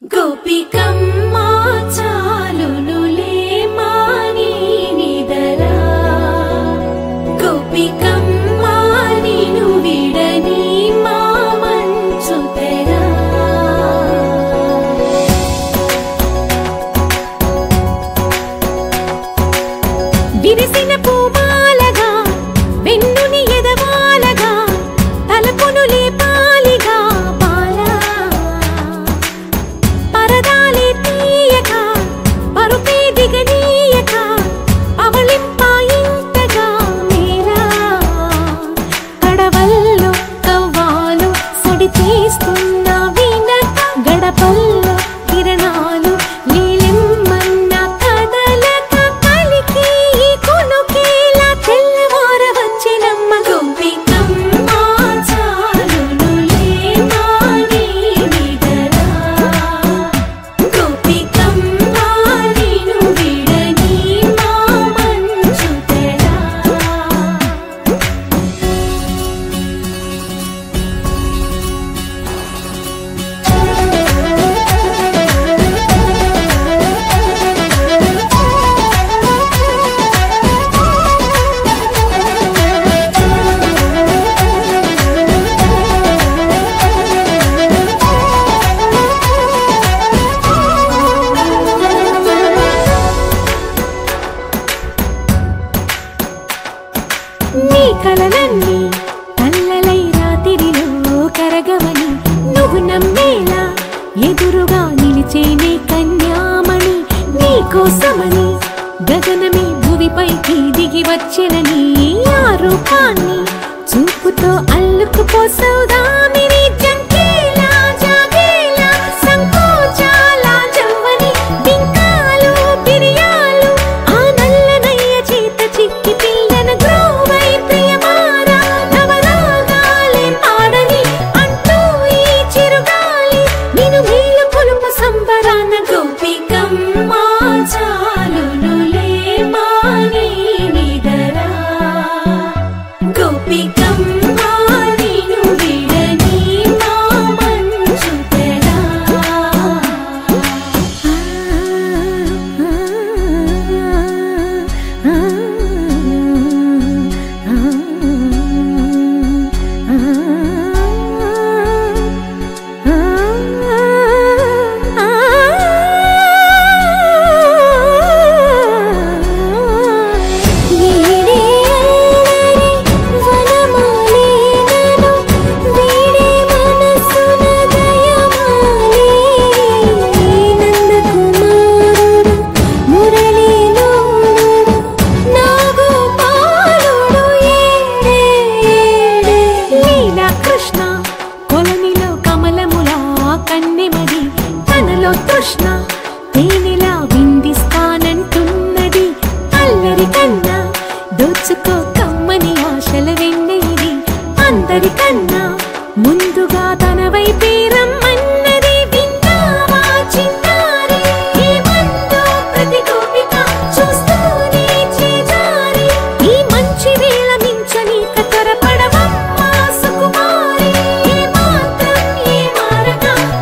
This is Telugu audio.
గోపికమ్మా చాలునులే మాని నిదరా గోపికమ్మా నిను విడని మా మంచు తెరా విరిసిన పూమాలగా వెన్నుని ఎదవాలగా తలపును లేపాలిగా బాలా పరదాలే తీయక పరుపే దిగనీయక అవలింపాయింతగా మేరా కడవల్లో కవ్వాలు సడి చేస్తున్న వినక గడపల్లో కిరణాలు నీలిమ్మన్న కదలక కలికి కొనుకేలా తెల్లవార వచ్చినమ్మ గోపికమ్మా చాలునులే మాని నిదరా గోపికమ్మా నిను విడని మా మంచు తెరా నీ కలలన్నీ కల్లలై రాత్రిలో కరగవని నువ్వు నమ్మేలా ఎదురుగా నిలిచేనే కన్యామణి నీ కోసమని గగనమే భువిపైకి దిగి వచ్చెనని ఆ రూపాన్ని చూపుతో అల్లుకుపోసౌదామిని జంకేలా జాగేలా సంకోచాల జవ్వని బింకాలు బిరియాలు ఆ నల్లనయ్య చేత చిక్కి పిల్లన గ్రోవై ప్రియమారా నవరాగాలే పాడని అంటూ ఈ చిరుగాలి నిన్ను మేలు కొలుపు సంబరాన గోపికమ్మా చాలునులే మాని నిదరా గోపికమ్మా నిను విడని మా మంచు తెరా కృష్ణ కొలనిలో కమలములా కన్నెమది తనలో తృష్ణ తేనెలా విందిస్తానంటున్నది అల్లరి కన్నా దోచుకు